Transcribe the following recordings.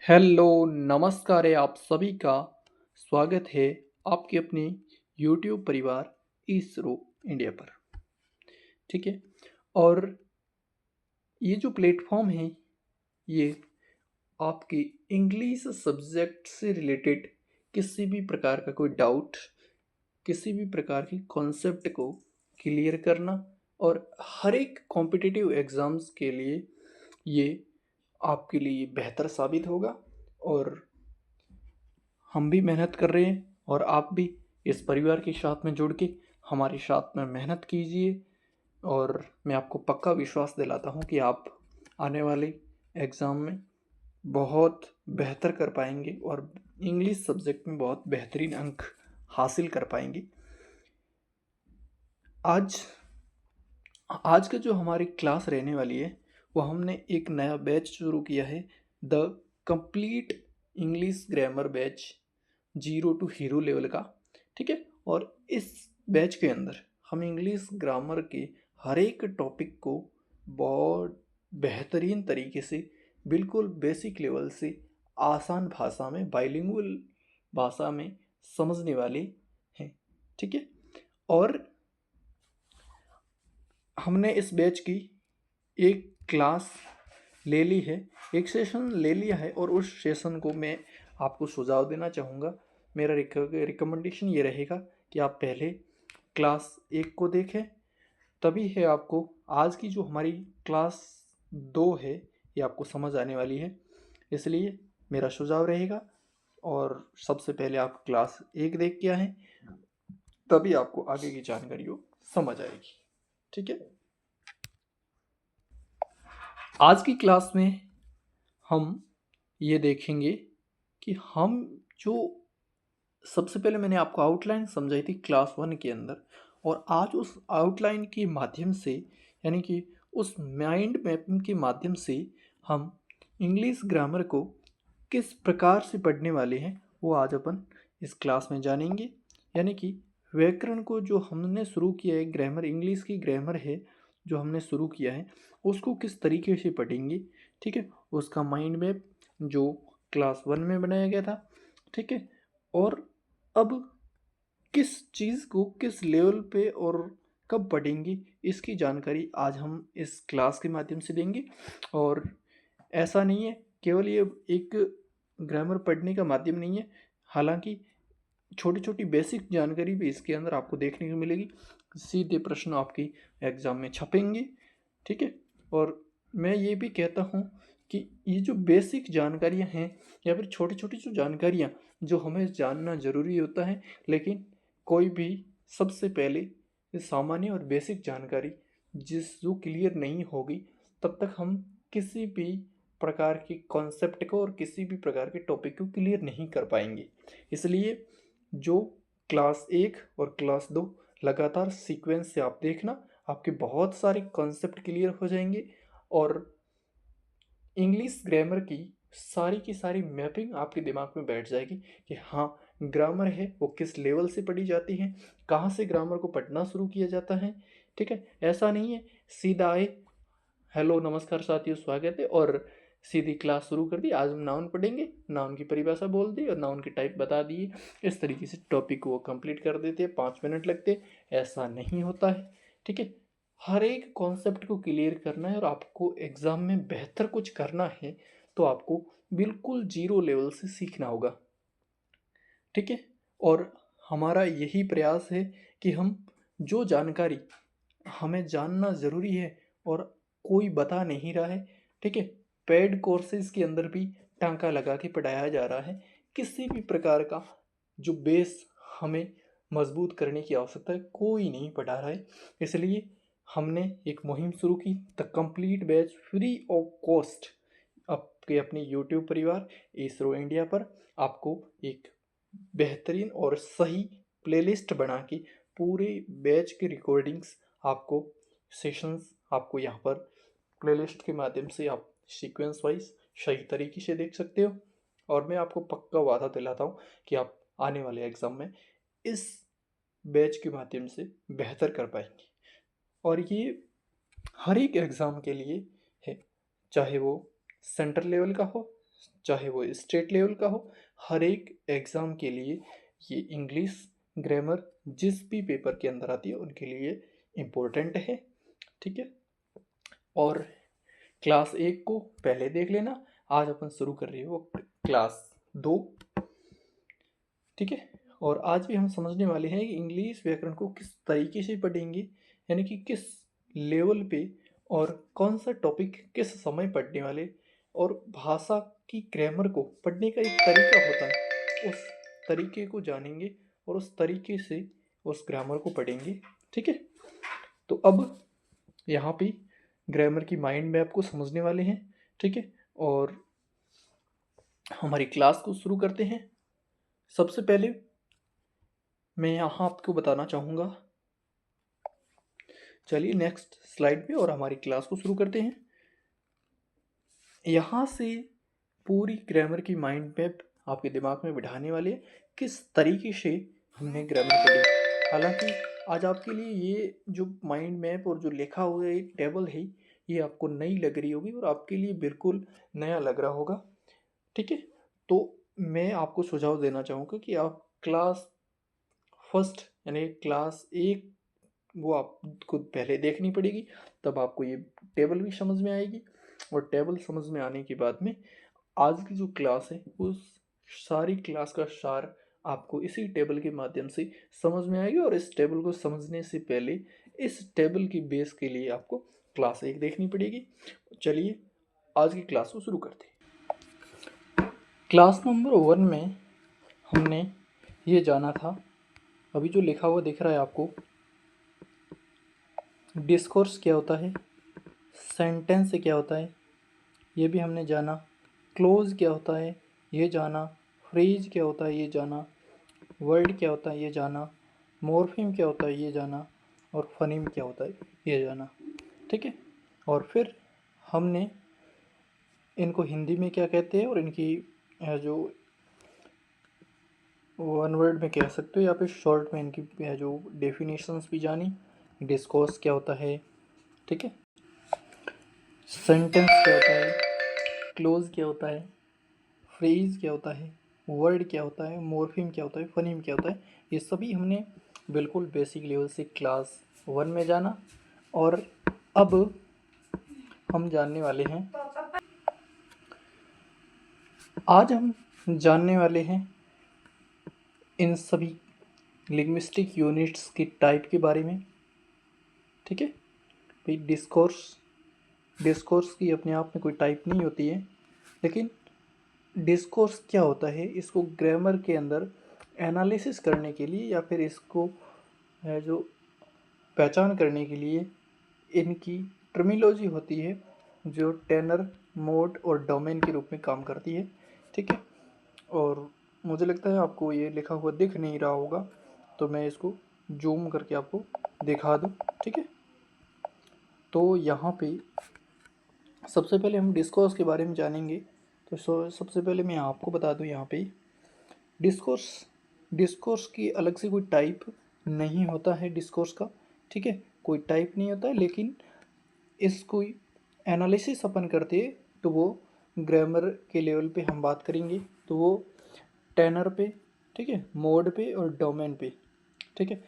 Hello, नमस्कार है आप सभी का। स्वागत है आपके अपने यूट्यूब परिवार इसरो इंडिया पर। ठीक है। और ये जो प्लेटफॉर्म है ये आपकी इंग्लिश सब्जेक्ट से रिलेटेड किसी भी प्रकार का कोई डाउट, किसी भी प्रकार की कॉन्सेप्ट को क्लियर करना और हर एक कॉम्पिटिटिव एग्ज़ाम्स के लिए ये आपके लिए बेहतर साबित होगा। और हम भी मेहनत कर रहे हैं और आप भी इस परिवार के साथ में जुड़ के हमारे साथ में मेहनत कीजिए। और मैं आपको पक्का विश्वास दिलाता हूँ कि आप आने वाले एग्ज़ाम में बहुत बेहतर कर पाएंगे और इंग्लिश सब्जेक्ट में बहुत बेहतरीन अंक हासिल कर पाएंगे। आज आज का जो हमारी क्लास रहने वाली है वो हमने एक नया बैच शुरू किया है, the complete English grammar batch, zero to hero level का। ठीक है। और इस बैच के अंदर हम इंग्लिश ग्रामर के हर एक टॉपिक को बहुत बेहतरीन तरीके से, बिल्कुल बेसिक लेवल से, आसान भाषा में, बाइलिंगुअल भाषा में समझने वाले हैं। ठीक है। और हमने इस बैच की एक क्लास ले ली है, एक सेशन ले लिया है और उस सेशन को मैं आपको सुझाव देना चाहूँगा। मेरा रिकमेंडेशन ये रहेगा कि आप पहले क्लास 1 को देखें, तभी है आपको आज की जो हमारी क्लास 2 है ये आपको समझ आने वाली है। इसलिए मेरा सुझाव रहेगा और सबसे पहले आप क्लास 1 देख के आएँ, तभी आपको आगे की जानकारी वो समझ आएगी। ठीक है। आज की क्लास में हम ये देखेंगे कि हम जो सबसे पहले मैंने आपको आउटलाइन समझाई थी क्लास 1 के अंदर, और आज उस आउटलाइन के माध्यम से, यानी कि उस माइंड मैपिंग के माध्यम से हम इंग्लिश ग्रामर को किस प्रकार से पढ़ने वाले हैं वो आज अपन इस क्लास में जानेंगे। यानी कि व्याकरण को जो हमने शुरू किया है, ग्रामर, इंग्लिश की ग्रामर है जो हमने शुरू किया है, उसको किस तरीके से पढ़ेंगे। ठीक है। उसका माइंड मैप जो क्लास 1 में बनाया गया था। ठीक है। और अब किस चीज़ को किस लेवल पे और कब पढ़ेंगे, इसकी जानकारी आज हम इस क्लास के माध्यम से देंगे। और ऐसा नहीं है केवल ये एक ग्रामर पढ़ने का माध्यम नहीं है, हालांकि छोटी छोटी बेसिक जानकारी भी इसके अंदर आपको देखने को मिलेगी। सीधे प्रश्न आपकी एग्ज़ाम में छपेंगे। ठीक है। और मैं ये भी कहता हूँ कि ये जो बेसिक जानकारियाँ हैं या फिर छोटी छोटी जो जानकारियाँ जो हमें जानना ज़रूरी होता है, लेकिन कोई भी सबसे पहले ये सामान्य और बेसिक जानकारी जो क्लियर नहीं होगी, तब तक हम किसी भी प्रकार के कॉन्सेप्ट को और किसी भी प्रकार के टॉपिक को क्लियर नहीं कर पाएंगे। इसलिए जो क्लास 1 और क्लास 2 लगातार सीक्वेंस से आप देखना, आपके बहुत सारे कॉन्सेप्ट क्लियर हो जाएंगे और इंग्लिश ग्रामर की सारी मैपिंग आपके दिमाग में बैठ जाएगी कि हाँ, ग्रामर है वो किस लेवल से पढ़ी जाती है, कहाँ से ग्रामर को पढ़ना शुरू किया जाता है। ठीक है। ऐसा नहीं है सीधा आए, हेलो नमस्कार साथियों स्वागत है, और सीधी क्लास शुरू कर दी। आज हम नाउन पढ़ेंगे, नाउन की परिभाषा बोल दी और नाउन की टाइप बता दिए, इस तरीके से टॉपिक को वो कंप्लीट कर देते हैं, 5 मिनट लगते। ऐसा नहीं होता है। ठीक है। हर एक कॉन्सेप्ट को क्लियर करना है और आपको एग्ज़ाम में बेहतर कुछ करना है तो आपको बिल्कुल जीरो लेवल से सीखना होगा। ठीक है। और हमारा यही प्रयास है कि हम जो जानकारी हमें जानना ज़रूरी है और कोई बता नहीं रहा है, ठीक है, पेड कोर्सेज के अंदर भी टांका लगा के पढ़ाया जा रहा है। किसी भी प्रकार का जो बेस हमें मजबूत करने की आवश्यकता है कोई नहीं पढ़ा रहा है। इसलिए हमने एक मुहिम शुरू की, the complete batch free of cost. आपके अपने यूट्यूब परिवार इसरो इंडिया पर आपको एक बेहतरीन और सही प्लेलिस्ट बना के पूरे बैच की रिकॉर्डिंग्स आपको, सेशंस आपको यहाँ पर प्लेलिस्ट के माध्यम से आप सीक्वेंस वाइज सही तरीके से देख सकते हो। और मैं आपको पक्का वादा दिलाता हूँ कि आप आने वाले एग्ज़ाम में इस बैच के माध्यम से बेहतर कर पाएंगे। और ये हर एक एग्ज़ाम के लिए है, चाहे वो सेंटर लेवल का हो चाहे वो स्टेट लेवल का हो, हर एक एग्ज़ाम के लिए ये इंग्लिश ग्रामर जिस भी पेपर के अंदर आती है उनके लिए इम्पोर्टेंट है। ठीक है, और क्लास 1 को पहले देख लेना। आज अपन शुरू कर रहे हो क्लास 2। ठीक है, और आज भी हम समझने वाले हैं कि इंग्लिश व्याकरण को किस तरीके से पढ़ेंगे, यानी कि किस लेवल पे और कौन सा टॉपिक किस समय पढ़ने वाले, और भाषा की ग्रामर को पढ़ने का एक तरीका होता है, उस तरीके को जानेंगे और उस तरीके से उस ग्रामर को पढ़ेंगे। ठीक है, तो अब यहाँ पे ग्रामर की माइंड मैप को समझने वाले हैं। ठीक है, और हमारी क्लास को शुरू करते हैं। सबसे पहले मैं यहाँ आपको बताना चाहूँगा, चलिए नेक्स्ट स्लाइड पे और हमारी क्लास को शुरू करते हैं। यहाँ से पूरी ग्रामर की माइंड मैप आपके दिमाग में बिठाने वाले हैं, किस तरीके से हमने ग्रामर पढ़ी। हालांकि आज आपके लिए ये जो माइंड मैप और जो लिखा हुआ एक टेबल है, ये आपको नई लग रही होगी और आपके लिए बिल्कुल नया लग रहा होगा। ठीक है, तो मैं आपको सुझाव देना चाहूँगा कि आप क्लास फर्स्ट यानी क्लास 1 वो आपको पहले देखनी पड़ेगी, तब आपको ये टेबल भी समझ में आएगी। और टेबल समझ में आने के बाद में आज की जो क्लास है उस सारी क्लास का सार आपको इसी टेबल के माध्यम से समझ में आएगी। और इस टेबल को समझने से पहले इस टेबल की बेस के लिए आपको क्लास 1 देखनी पड़ेगी। चलिए आज की क्लास को शुरू करते हैं। क्लास नंबर 1 में हमने ये जाना था, अभी जो लिखा हुआ दिख रहा है आपको, डिस्कोर्स क्या होता है, सेंटेंस क्या होता है ये भी हमने जाना, क्लोज क्या होता है ये जाना, फ्रेज क्या होता है ये जाना, वर्ड क्या होता है ये जाना, मॉर्फिम क्या होता है ये जाना, और फनीम क्या होता है ये जाना। ठीक है, और फिर हमने इनको हिंदी में क्या कहते हैं और इनकी जो वन वर्ड में कह सकते हो या फिर शॉर्ट में इनकी जो डेफिनेशंस भी जानी। डिस्कोर्स क्या होता है, ठीक है, सेंटेंस क्या होता है, क्लोज क्या होता है, फ्रेज क्या होता है, वर्ड क्या होता है, मॉर्फिम क्या होता है, फनीम क्या होता है, ये सभी हमने बिल्कुल बेसिक लेवल से क्लास 1 में जाना। और अब हम जानने वाले हैं, आज हम जानने वाले हैं इन सभी लिंग्विस्टिक यूनिट्स की टाइप के बारे में। ठीक है भाई, डिस्कोर्स की अपने आप में कोई टाइप नहीं होती है, लेकिन डिस्कोर्स क्या होता है इसको ग्रामर के अंदर एनालिसिस करने के लिए या फिर इसको जो पहचान करने के लिए इनकी टर्मिनोलॉजी होती है जो टेनर, मोड और डोमेन के रूप में काम करती है। ठीक है, और मुझे लगता है आपको ये लिखा हुआ दिख नहीं रहा होगा, तो मैं इसको जूम करके आपको दिखा दूँ। ठीक है, तो यहाँ पे सबसे पहले हम डिस्कोर्स के बारे में जानेंगे। तो सबसे पहले मैं आपको बता दूं, यहाँ पे डिस्कोर्स डिस्कोर्स की अलग से कोई टाइप नहीं होता है डिस्कोर्स का। ठीक है, कोई टाइप नहीं होता है, लेकिन इसको एनालिसिस अपन करते हैं तो वो ग्रामर के लेवल पे हम बात करेंगे तो वो टेनर पे, ठीक है, मोड पे और डोमेन पे। ठीक है,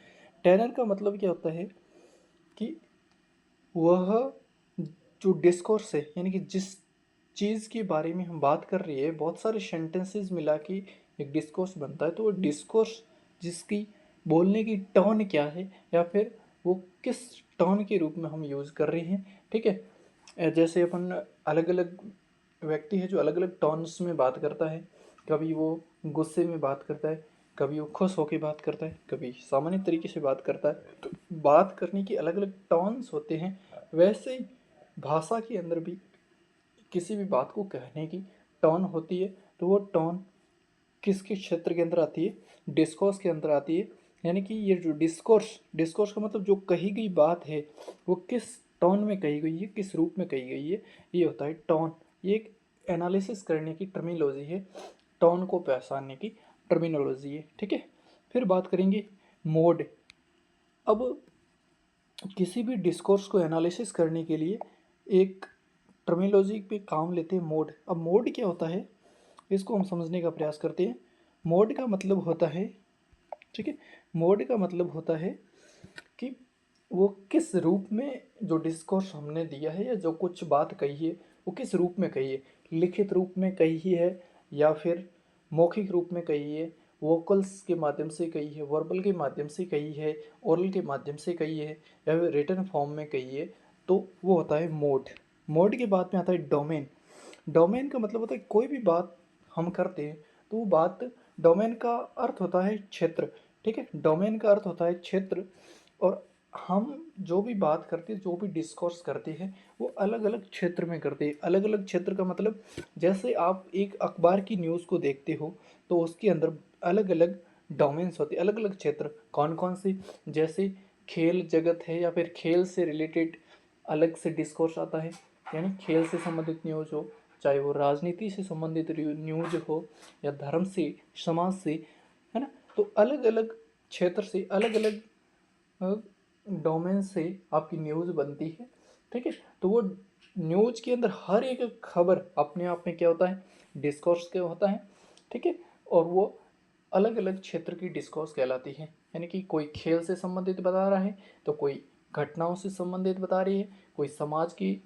टेनर का मतलब क्या होता है कि वह जो डिस्कोर्स है, यानी कि जिस चीज़ के बारे में हम बात कर रही है, बहुत सारे सेंटेंसेस मिला के एक डिस्कोर्स बनता है। तो वो डिस्कोर्स जिसकी बोलने की टोन क्या है या फिर वो किस टोन के रूप में हम यूज़ कर रहे हैं। ठीक है, जैसे अपन अलग अलग व्यक्ति है जो अलग अलग टोन्स में बात करता है, कभी वो गुस्से में बात करता है, कभी वो खुश होकर बात करता है, कभी सामान्य तरीके से बात करता है। तो बात करने की अलग अलग टोन्स होते हैं। वैसे ही भाषा के अंदर भी किसी भी बात को कहने की टोन होती है, तो वो टोन किसके क्षेत्र के अंदर आती है, डिस्कोर्स के अंदर आती है। यानी कि ये जो डिस्कोर्स का मतलब जो कही गई बात है वो किस टोन में कही गई है, किस रूप में कही गई है, ये होता है टोन। ये एक एनालिसिस करने की टर्मिनोलॉजी है, टोन को पहचानने की टर्मिनोलॉजी है। ठीक है, फिर बात करेंगे मोड। अब किसी भी डिस्कोर्स को एनालिसिस करने के लिए एक टर्मिनोलॉजी पे काम लेते हैं मोड। अब मोड क्या होता है इसको हम समझने का प्रयास करते हैं। मोड का मतलब होता है, ठीक है, मोड का मतलब होता है कि वो किस रूप में जो डिस्कोर्स हमने दिया है या जो कुछ बात कही है वो किस रूप में कही है, लिखित रूप में कही है या फिर मौखिक रूप में कही है, वोकल्स के माध्यम से कही है, वर्बल के माध्यम से कही है, ओरल के माध्यम से कही है या फिर रिटन फॉर्म में कही है, तो वो होता है मोड। मोड के बाद में आता है डोमेन। डोमेन का मतलब होता है कोई भी बात हम करते हैं तो वो बात, डोमेन का अर्थ होता है क्षेत्र, ठीक है, डोमेन का अर्थ होता है क्षेत्र। और हम जो भी बात करते हैं, जो भी डिस्कोर्स करते हैं, वो अलग अलग क्षेत्र में करते हैं। अलग अलग क्षेत्र का मतलब, जैसे आप एक अखबार की न्यूज़ को देखते हो तो उसके अंदर अलग अलग डोमेन्स होते हैं, अलग अलग क्षेत्र। कौन कौन से, जैसे खेल जगत है या फिर खेल से रिलेटेड अलग से डिस्कोर्स आता है, यानी खेल से संबंधित न्यूज़ हो, चाहे वो राजनीति से संबंधित न्यूज़ हो या धर्म से, समाज से, है ना। तो अलग अलग क्षेत्र से, अलग अलग डोमेन से आपकी न्यूज़ बनती है, ठीक है। तो वो न्यूज़ के अंदर हर एक खबर अपने आप में क्या होता है, डिस्कोर्स क्या होता है, ठीक है। और वो अलग अलग क्षेत्र की डिस्कोर्स कहलाती है। यानी कि कोई खेल से संबंधित बता रहा है तो कोई घटनाओं से संबंधित बता रही है, कोई समाज की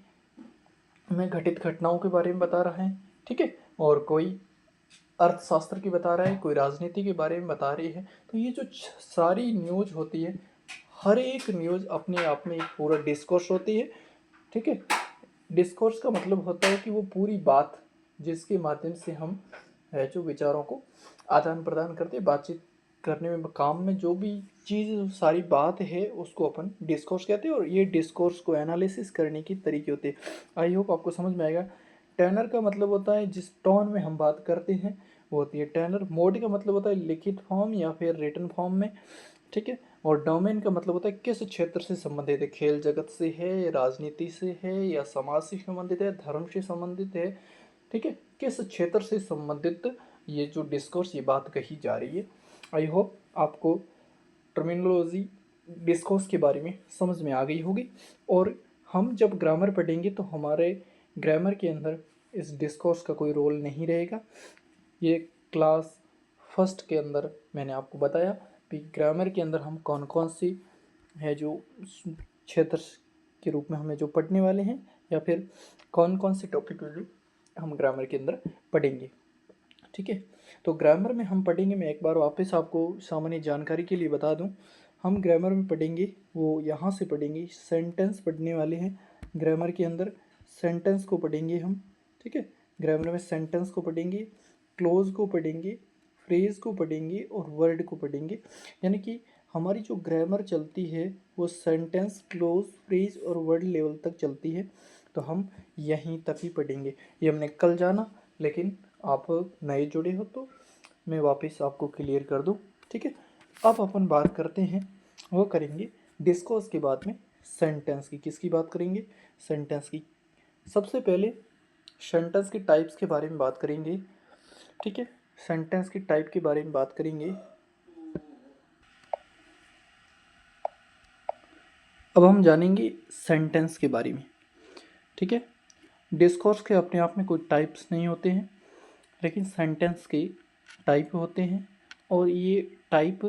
में घटित घटनाओं के बारे में बता रहा है, ठीक है, और कोई अर्थशास्त्र की बता रहा है, कोई राजनीति के बारे में बता रही है। तो ये जो सारी न्यूज़ होती है, हर एक न्यूज़ अपने आप में एक पूरा डिस्कोर्स होती है, ठीक है। डिस्कोर्स का मतलब होता है कि वो पूरी बात जिसके माध्यम से हम है जो विचारों को आदान प्रदान करते हैं, बातचीत करने में, काम में जो भी चीज़ सारी बात है उसको अपन डिस्कोर्स कहते हैं। और ये डिस्कोर्स को एनालिसिस करने की तरीके होते हैं। आई होप आपको समझ में आएगा। टेनर का मतलब होता है जिस टोन में हम बात करते हैं वो होती है टेनर। मोड का मतलब होता है लिखित फॉर्म या फिर रिटन फॉर्म में, ठीक है। और डोमेन का मतलब होता है किस क्षेत्र से संबंधित है, खेल जगत से है, राजनीति से है या समाज से संबंधित है, धर्म से संबंधित है, ठीक है, किस क्षेत्र से संबंधित ये जो डिस्कोर्स, ये बात कही जा रही है। आई होप आपको टर्मिनोलॉजी डिस्कोर्स के बारे में समझ में आ गई होगी। और हम जब ग्रामर पढ़ेंगे तो हमारे ग्रामर के अंदर इस डिस्कोर्स का कोई रोल नहीं रहेगा। ये क्लास फर्स्ट के अंदर मैंने आपको बताया कि ग्रामर के अंदर हम कौन कौन सी है जो क्षेत्र के रूप में हमें जो पढ़ने वाले हैं, या फिर कौन कौन से टॉपिक हम ग्रामर के अंदर पढ़ेंगे, ठीक है। तो ग्रामर में हम पढ़ेंगे, मैं एक बार वापस आपको सामान्य जानकारी के लिए बता दूं, हम ग्रामर में पढ़ेंगे वो यहाँ से पढ़ेंगे, सेंटेंस पढ़ने वाले हैं ग्रामर के अंदर। सेंटेंस को पढ़ेंगे हम, ठीक है, ग्रामर में सेंटेंस को पढ़ेंगे, क्लोज को पढ़ेंगे, फ्रेज को पढ़ेंगे और वर्ड को पढ़ेंगे। यानी कि हमारी जो ग्रामर चलती है वो सेंटेंस, क्लोज, फ्रेज और वर्ड लेवल तक चलती है। तो हम यहीं तक ही पढ़ेंगे। ये हमने कल जाना, लेकिन आप नए जुड़े हो तो मैं वापस आपको क्लियर कर दूं, ठीक है। अब अपन बात करते हैं, वो करेंगे डिस्कोर्स के बाद में सेंटेंस की। किसकी बात करेंगे, सेंटेंस की। सबसे पहले सेंटेंस की टाइप्स के बारे में बात करेंगे, ठीक है, सेंटेंस की टाइप के बारे में बात करेंगे। अब हम जानेंगे सेंटेंस के बारे में, ठीक है। डिस्कोर्स के अपने आप में कोई टाइप्स नहीं होते हैं, लेकिन सेंटेंस के टाइप होते हैं। और ये टाइप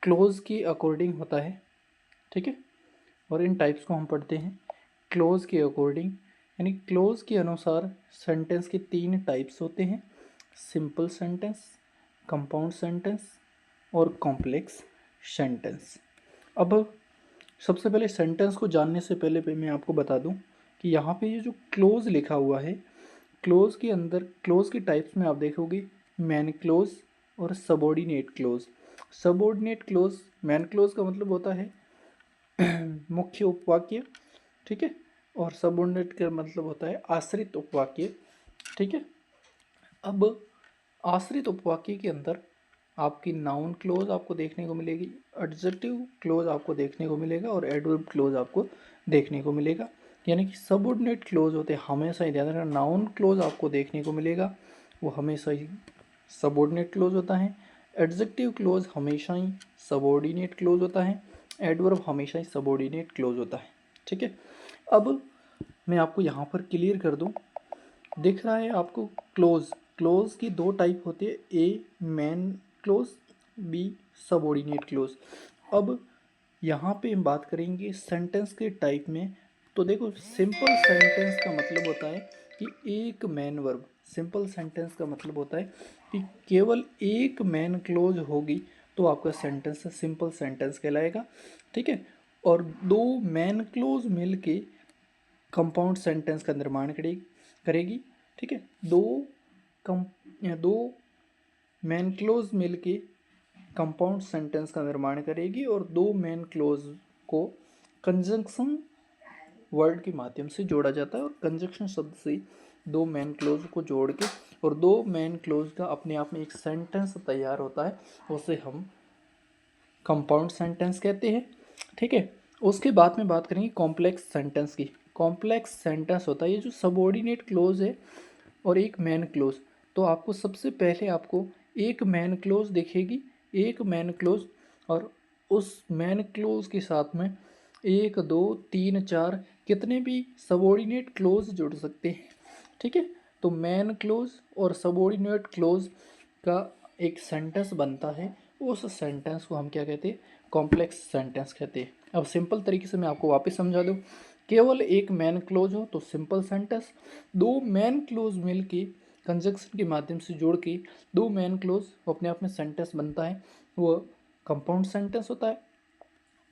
क्लोज के अकॉर्डिंग होता है, ठीक है। और इन टाइप्स को हम पढ़ते हैं क्लोज के अकॉर्डिंग। यानी क्लोज के अनुसार सेंटेंस के 3 टाइप्स होते हैं, सिंपल सेंटेंस, कंपाउंड सेंटेंस और कॉम्प्लेक्स सेंटेंस। अब सबसे पहले सेंटेंस को जानने से पहले मैं आपको बता दूं कि यहाँ पे ये जो क्लोज लिखा हुआ है, क्लोज के अंदर क्लोज की टाइप्स में आप देखोगे मैन क्लोज और subordinate close. Subordinate close, man close का मतलब होता है मुख्य उपवाक्य, ठीक है, और सबऑर्डिनेट का मतलब होता है आश्रित उपवाक्य, ठीक है। अब आश्रित उपवाक्य के अंदर आपकी नाउन क्लोज आपको देखने को मिलेगी, एडजेक्टिव क्लोज आपको देखने को मिलेगा और एडवर्ब क्लोज आपको देखने को मिलेगा। यानी कि सबऑर्डिनेट क्लोज होते हैं हमेशा ही, ध्यान रखना, नाउन क्लोज आपको देखने को मिलेगा वो हमेशा ही सबऑर्डिनेट क्लोज होता है, एडजेक्टिव क्लोज हमेशा ही सबऑर्डिनेट क्लोज होता है, एडवर्ब हमेशा ही सबऑर्डिनेट क्लोज होता है, ठीक है। अब मैं आपको यहाँ पर क्लियर कर दूँ दिख रहा है आपको क्लोज। क्लोज की दो टाइप होती है, A main clause, B subordinate clause. अब यहाँ पे हम बात करेंगे सेंटेंस के टाइप में। तो देखो सिंपल सेंटेंस का मतलब होता है कि एक मैन वर्ब। सिंपल सेंटेंस का मतलब होता है कि केवल एक मैन क्लोज होगी तो आपका सेंटेंस सिंपल सेंटेंस कहलाएगा, ठीक है। और दो मैन क्लोज मिलके कंपाउंड सेंटेंस का निर्माण करेगी, ठीक है। दो मैन क्लोज मिलके कंपाउंड सेंटेंस का निर्माण करेगी और दो मैन क्लोज को कंजंक्शन वर्ड के माध्यम से जोड़ा जाता है। और कंजंक्शन शब्द से दो मैन क्लोज को जोड़ के और दो मैन क्लोज का अपने आप में एक सेंटेंस तैयार होता है, उसे हम कंपाउंड सेंटेंस कहते हैं, ठीक है। उसके बाद में बात करेंगे कॉम्प्लेक्स सेंटेंस की। कॉम्प्लेक्स सेंटेंस होता है ये जो सबऑर्डिनेट क्लोज है और एक मैन क्लोज। तो आपको सबसे पहले आपको एक मैन क्लोज दिखेगी, एक मैन क्लोज, और उस मैन क्लोज के साथ में एक दो तीन चार कितने भी सबऑर्डिनेट क्लोज जुड़ सकते हैं, ठीक है। तो मैन क्लोज और सबऑर्डिनेट क्लोज का एक सेंटेंस बनता है, उस सेंटेंस को हम क्या कहते हैं, कॉम्प्लेक्स सेंटेंस कहते हैं। अब सिंपल तरीके से मैं आपको वापस समझा दूँ। केवल एक मैन क्लोज हो तो सिंपल सेंटेंस, दो मैन क्लोज मिलके कंजक्शन के माध्यम से जोड़ के दो मैन क्लोज अपने आप में सेंटेंस बनता है, वो कंपाउंड सेंटेंस होता है।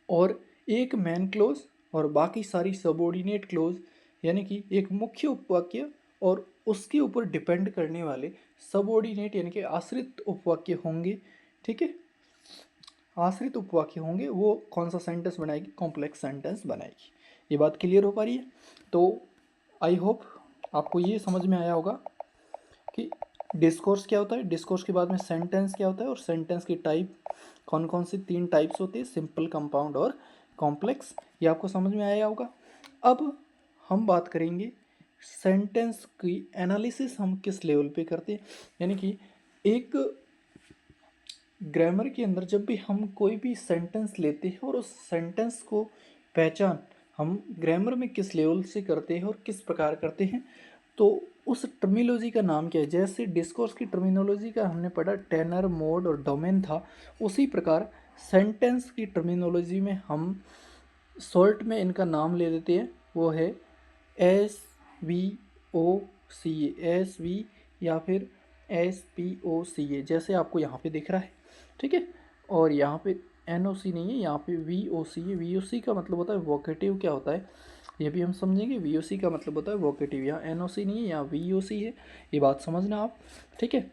और एक मैन क्लोज और बाकी सारी सबऑर्डिनेट क्लोज, यानी कि एक मुख्य उपवाक्य और उसके ऊपर डिपेंड करने वाले सबऑर्डिनेट यानी कि आश्रित उपवाक्य होंगे, ठीक है। आश्रित उपवाक्य होंगे, वो कौन सा सेंटेंस बनाएगी, कॉम्प्लेक्स सेंटेंस बनाएगी। ये बात क्लियर हो पा रही है। तो आई होप आपको ये समझ में आया होगा कि डिस्कोर्स क्या होता है, डिस्कोर्स के बाद में सेंटेंस क्या होता है, और सेंटेंस की टाइप कौन कौन सी तीन टाइप्स होती है, सिंपल, कंपाउंड और कॉम्प्लेक्स। ये आपको समझ में आया होगा। अब हम बात करेंगे सेंटेंस की एनालिसिस हम किस लेवल पे करते हैं। यानी कि एक ग्रामर के अंदर जब भी हम कोई भी सेंटेंस लेते हैं और उस सेंटेंस को पहचान हम ग्रामर में किस लेवल से करते हैं और किस प्रकार करते हैं, तो उस टर्मिनोलॉजी का नाम क्या है। जैसे डिस्कोर्स की टर्मिनोलॉजी का हमने पढ़ा टेनर, मोड और डोमेन था, उसी प्रकार सेंटेंस की टर्मिनोलॉजी में हम शॉर्ट में इनका नाम ले लेते हैं, वो है SVOCA, SV या फिर SPOCA, जैसे आपको यहाँ पे दिख रहा है, ठीक है। और यहाँ पे NOC नहीं है, यहाँ पे VOC है। VOC का मतलब होता है वोकेटिव। क्या होता है ये भी हम समझेंगे। VOC का मतलब होता है वोकेटिव। यहाँ NOC नहीं है, यहाँ VOC है, ये बात समझना आप, ठीक है।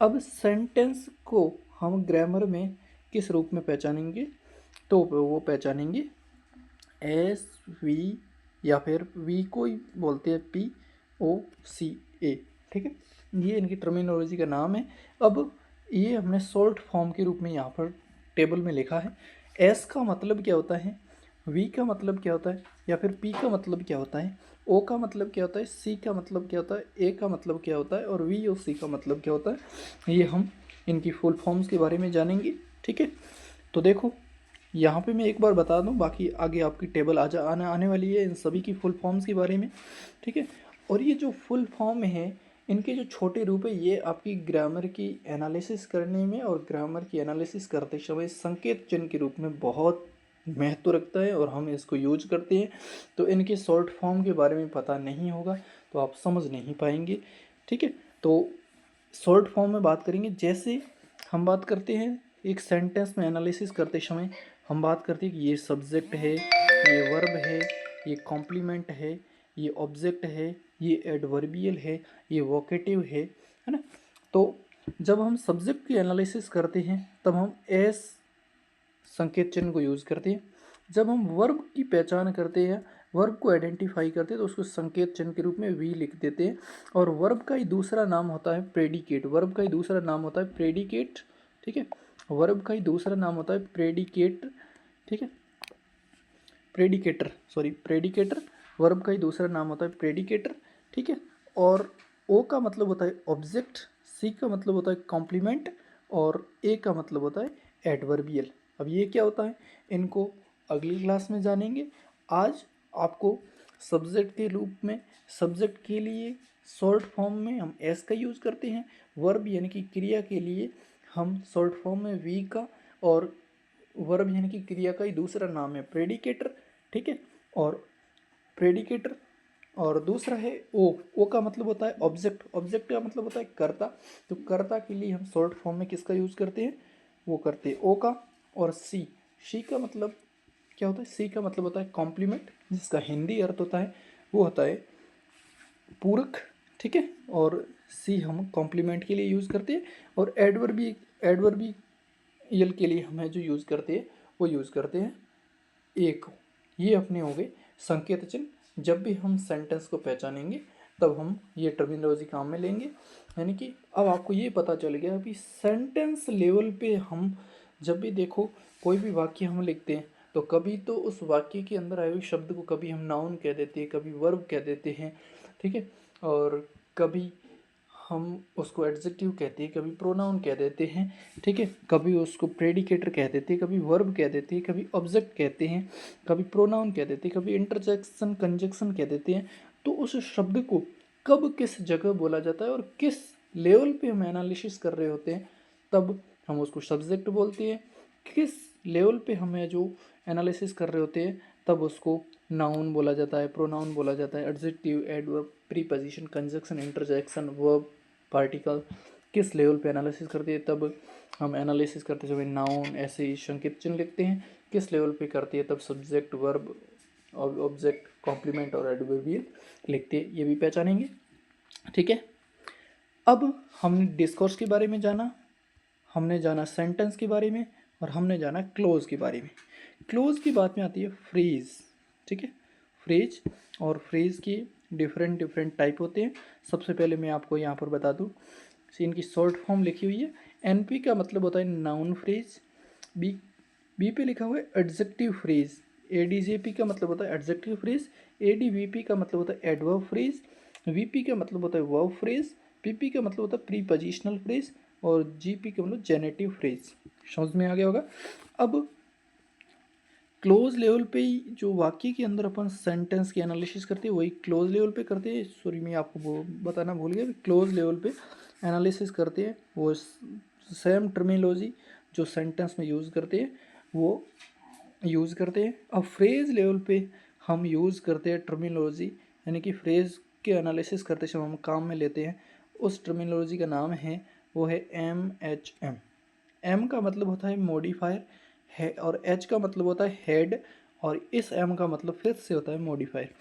अब सेंटेंस को हम ग्रामर में किस रूप में पहचानेंगे, तो वो पहचानेंगे SV या फिर V को ही बोलते हैं POCA, ठीक है। ये इनकी टर्मिनोलॉजी का नाम है। अब ये हमने शॉर्ट फॉर्म के रूप में यहाँ पर टेबल में लिखा है। S का मतलब क्या होता है, V का मतलब क्या होता है, या फिर P का मतलब क्या होता है, O का मतलब क्या होता है, C का मतलब क्या होता है, A का मतलब क्या होता है, और V और C का मतलब क्या होता है, ये हम इनकी फुल फॉर्म्स के बारे में जानेंगे, ठीक है। तो देखो यहाँ पे मैं एक बार बता दूं, बाकी आगे आपकी टेबल आने वाली है इन सभी की फुल फॉर्म्स के बारे में, ठीक है। और ये जो फुल फॉर्म है, इनके जो छोटे रूप है, ये आपकी ग्रामर की एनालिसिस करने में और ग्रामर की एनालिसिस करते समय संकेत चिन्ह के रूप में बहुत महत्व रखता है और हम इसको यूज करते हैं। तो इनके शॉर्ट फॉर्म के बारे में पता नहीं होगा तो आप समझ नहीं पाएंगे, ठीक है। तो शॉर्ट फॉर्म में बात करेंगे। जैसे हम बात करते हैं एक सेंटेंस में एनालिसिस करते समय, हम बात करते हैं कि ये सब्जेक्ट है, ये वर्ब है, ये कॉम्प्लीमेंट है, ये ऑब्जेक्ट है, ये एडवर्बियल है, ये वोकेटिव है ना। तो जब हम सब्जेक्ट की एनालिसिस करते हैं तब हम एस संकेत चिन्ह को यूज़ करते हैं। जब हम वर्ब की पहचान करते हैं, वर्ब को आइडेंटिफाई करते हैं, तो उसको संकेत चिन्ह के रूप में वी लिख देते हैं। और वर्ब का ही दूसरा नाम होता है प्रेडिकेट। वर्ब का ही दूसरा नाम होता है प्रेडिकेट, ठीक है। वर्ब का ही दूसरा नाम होता है प्रेडिकेट, ठीक है। Predicator, sorry predicator. वर्ब का ही दूसरा नाम होता है प्रेडिकेटर, ठीक है। और ओ का मतलब होता है ऑब्जेक्ट, सी का मतलब होता है कॉम्प्लीमेंट, और ए का मतलब होता है एडवर्बियल। अब ये क्या होता है, इनको अगली क्लास में जानेंगे। आज आपको सब्जेक्ट के रूप में, सब्जेक्ट के लिए शॉर्ट फॉर्म में हम एस का यूज़ करते हैं। वर्ब यानी कि क्रिया के लिए हम शॉर्ट फॉर्म में वी का, और वर्ब यानी कि क्रिया का ही दूसरा नाम है प्रेडिकेटर, ठीक है। और प्रेडिकेटर, और दूसरा है ओ का मतलब होता है ऑब्जेक्ट, ऑब्जेक्ट का मतलब होता है कर्ता। तो कर्ता के लिए हम शॉर्ट फॉर्म में किसका यूज़ करते हैं, वो करते हैं ओ का। और सी का मतलब क्या होता है, सी का मतलब होता है कॉम्प्लीमेंट, जिसका हिंदी अर्थ होता है वो होता है पूरक, ठीक है। और सी हम कॉम्प्लीमेंट के लिए यूज़ करते हैं। और एडवर्बियल के लिए हमें जो यूज़ करते हैं वो यूज़ करते हैं एक। ये अपने हो गए संकेत चिन्ह। जब भी हम सेंटेंस को पहचानेंगे तब हम ये टर्मिनोलॉजी काम में लेंगे। यानी कि अब आपको ये पता चल गया अभी सेंटेंस लेवल पे हम जब भी देखो कोई भी वाक्य हम लिखते हैं तो कभी तो उस वाक्य के अंदर आए हुए शब्द को कभी हम नाउन कह देते हैं, कभी वर्ब कह देते हैं, ठीक है। और कभी हम उसको एडजेक्टिव कहते हैं, कभी प्रोनाउन कह देते हैं, ठीक है। कभी उसको प्रेडिकेटर कह देते हैं, कभी वर्ब कह देते हैं, कभी ऑब्जेक्ट कहते हैं, कभी प्रोनाउन कह देते हैं, कभी इंटरजेक्शन कंजक्शन कह देते हैं। तो उस शब्द को कब किस जगह बोला जाता है और किस लेवल पे हम एनालिसिस कर रहे होते हैं तब हम उसको सब्जेक्ट बोलते हैं। किस लेवल पे हमें जो एनालिसिस कर रहे होते हैं तब उसको नाउन बोला जाता है, प्रोनाउन बोला जाता है, adjective, adverb, preposition, conjunction, interjection, verb, particle. किस लेवल पे एनालिसिस करते हैं तब हम एनालिसिस करते समय नाउन ऐसे ही संकेत चिन्ह लिखते हैं। किस लेवल पे करती है तब सब्जेक्ट, वर्ब, ऑब्जेक्ट, कॉम्प्लीमेंट और एडवर्बियल लिखते हैं। ये भी पहचानेंगे, ठीक है। अब हमने डिस्कोर्स के बारे में जाना, हमने जाना सेंटेंस के बारे में, और हमने जाना क्लोज के बारे में। क्लोज की बात में आती है फ्रेज, ठीक है। फ्रेज, और फ्रेज की डिफरेंट डिफरेंट टाइप होते हैं। सबसे पहले मैं आपको यहाँ पर बता दूँ, इनकी शॉर्ट फॉर्म लिखी हुई है। एनपी का मतलब होता है नाउन फ्रेज, बी बी पे लिखा हुआ है एडजेक्टिव फ्रेज, एडीजेपी का मतलब होता है एडजेक्टिव फ्रेज, एडीवीपी का मतलब होता है एडवर्ब फ्रेज, वीपी का मतलब होता है वर्ब फ्रेज, पीपी का मतलब होता है प्रीपोजिशनल फ्रेज, और जीपी का मतलब जेनेटिव फ्रेज। समझ में आ गया होगा। अब क्लोज लेवल पे ही जो वाक्य के अंदर अपन सेंटेंस की एनालिसिस करते हैं वही क्लोज लेवल पे करते हैं। सॉरी, मैं आपको वो बताना भूल गया, क्लोज लेवल पे एनालिसिस करते हैं वो सेम टर्मिनोलॉजी जो सेंटेंस में यूज़ करते हैं वो यूज़ करते हैं। अब फ्रेज लेवल पे हम यूज़ करते हैं टर्मिनोलॉजी, यानी कि फ्रेज के एनालिसिस करते समय हम काम में लेते हैं उस टर्मिनोलॉजी का नाम है वो है MHM। एम का मतलब होता है मॉडिफायर है, और एच का मतलब होता है हेड, और इस एम का मतलब फिर से होता है मॉडिफायर।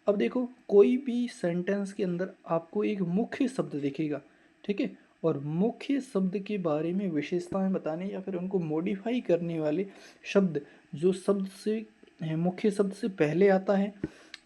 अब देखो कोई भी सेंटेंस के अंदर आपको एक मुख्य शब्द दिखेगा, ठीक है। और मुख्य शब्द के बारे में विशेषताएं बताने या फिर उनको मॉडिफाई करने वाले शब्द जो शब्द से मुख्य शब्द से पहले आता है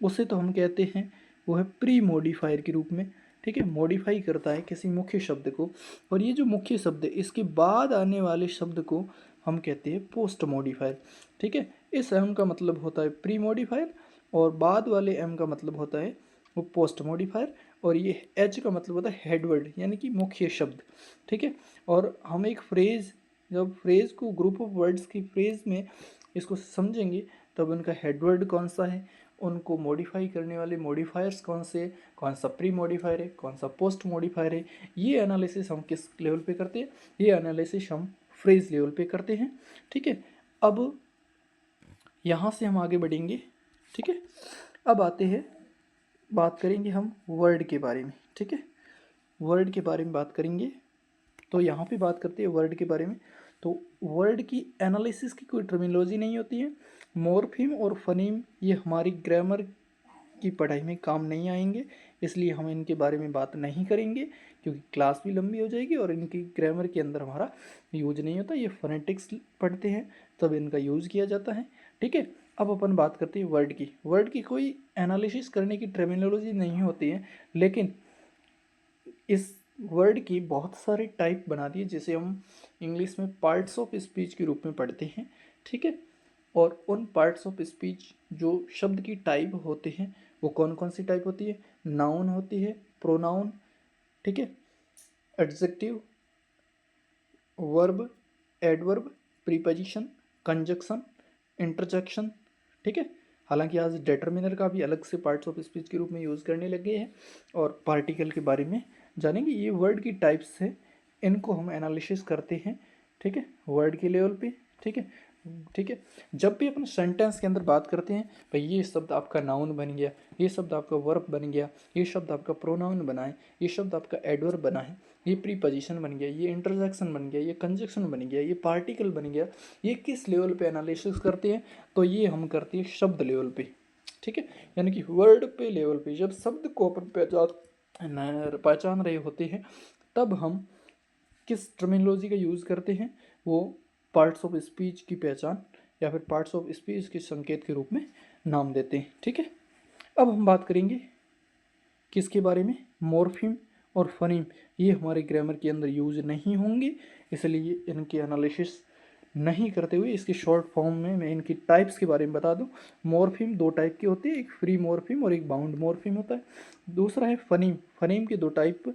उसे तो हम कहते हैं वो है प्री मॉडिफायर के रूप में, ठीक है। मॉडिफाई करता है किसी मुख्य शब्द को, और ये जो मुख्य शब्द है इसके बाद आने वाले शब्द को हम कहते हैं पोस्ट मॉडिफायर, ठीक है। इस एम का मतलब होता है प्री मॉडिफायर, और बाद वाले एम का मतलब होता है वो पोस्ट मॉडिफायर, और ये एच का मतलब होता है हेडवर्ड यानी कि मुख्य शब्द, ठीक है। और हम एक फ्रेज, जब फ्रेज को ग्रुप ऑफ वर्ड्स की फ्रेज में इसको समझेंगे तब उनका हेडवर्ड कौन सा है, उनको मॉडिफाई करने वाले मॉडिफायर्स कौन से, कौन सा प्री मॉडिफायर है, कौन सा पोस्ट मॉडिफायर है, ये एनालिसिस हम किस लेवल पे करते हैं, ये एनालिसिस हम फ्रेज लेवल पे करते हैं, ठीक है। अब यहाँ से हम आगे बढ़ेंगे, ठीक है। अब आते हैं, बात करेंगे हम वर्ड के बारे में, ठीक है। वर्ड के बारे में बात करेंगे, तो यहाँ पे बात करते हैं वर्ड के बारे में। तो वर्ड की एनालिसिस की कोई टर्मिनोलॉजी नहीं होती है। मॉर्फीम और फनीम ये हमारी ग्रामर की पढ़ाई में काम नहीं आएंगे, इसलिए हम इनके बारे में बात नहीं करेंगे क्योंकि क्लास भी लंबी हो जाएगी और इनकी ग्रामर के अंदर हमारा यूज नहीं होता। ये फोनेटिक्स पढ़ते हैं तब इनका यूज़ किया जाता है, ठीक है। अब अपन बात करते हैं वर्ड की। वर्ड की कोई एनालिसिस करने की टर्मिनोलॉजी नहीं होती है, लेकिन इस वर्ड की बहुत सारे टाइप बना दिए जिसे हम इंग्लिश में पार्ट्स ऑफ स्पीच के रूप में पढ़ते हैं, ठीक है। और उन पार्ट्स ऑफ स्पीच जो शब्द की टाइप होते हैं वो कौन कौन सी टाइप होती है, नाउन होती है, प्रोनाउन, ठीक है, adjective, verb, adverb, preposition, conjunction, interjection, ठीक है। हालांकि आज डिटर्मिनर का भी अलग से पार्ट्स ऑफ स्पीच के रूप में यूज़ करने लगे हैं और पार्टिकल के बारे में जानेंगे। ये वर्ड की टाइप्स है, इनको हम एनालिसिस करते हैं, ठीक है, वर्ड के लेवल पे, ठीक है। ठीक है, जब भी अपन सेंटेंस के अंदर बात करते हैं भाई ये शब्द आपका नाउन बन गया, ये शब्द आपका वर्ब बन गया, ये शब्द आपका प्रोनाउन बना है, ये शब्द आपका एडवर्ब बना है, ये प्रीपोजिशन बन गया, ये इंटरजेक्शन बन गया, ये कंजक्शन बन गया, ये पार्टिकल बन गया, ये किस लेवल पे एनालिसिस करते हैं, तो ये हम करते हैं शब्द लेवल पे, ठीक है। यानी कि वर्ड पे लेवल पे जब शब्द को अपन पहचान रहे होते हैं तब हम किस टर्मिनोलॉजी का यूज़ करते हैं, वो पार्ट्स ऑफ स्पीच की पहचान या फिर पार्ट्स ऑफ स्पीच के संकेत के रूप में नाम देते हैं, ठीक है। अब हम बात करेंगे किसके बारे में, मॉर्फीम और फनीम। ये हमारे ग्रामर के अंदर यूज नहीं होंगे, इसलिए इनके एनालिसिस नहीं करते हुए इसके शॉर्ट फॉर्म में मैं इनकी टाइप्स के बारे में बता दूं। मॉर्फीम दो टाइप के होते हैं, एक फ्री मॉर्फीम और एक बाउंड मॉर्फीम होता है। दूसरा है फनीम। फनीम के दो टाइप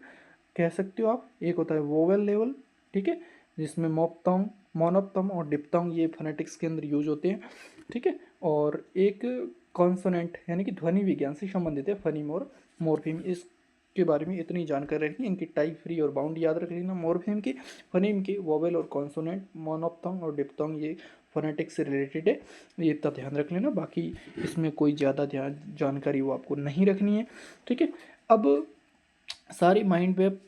कह सकते हो आप, एक होता है वोवेल लेवल, ठीक है, जिसमें मोप्थोंग, मोनोप्थोंग और डिप्थोंग ये फोनेटिक्स के अंदर यूज होते हैं, ठीक है। और एक कॉन्सोनेंट यानी कि ध्वनि विज्ञान से संबंधित है फनीम और मॉर्फीम। इसके बारे में इतनी जानकारी रखनी, इनकी टाइप, फ्री और बाउंड याद रख लेना। मॉर्फीम की, फनीम की वोवेल और कॉन्सोनेंट, मोनोप्थोंग और डिप्थोंग ये फोनेटिक्स से रिलेटेड है, ये इतना ध्यान रख लेना। बाकी इसमें कोई ज़्यादा जानकारी वो आपको नहीं रखनी है, ठीक है। अब सारी माइंड मैप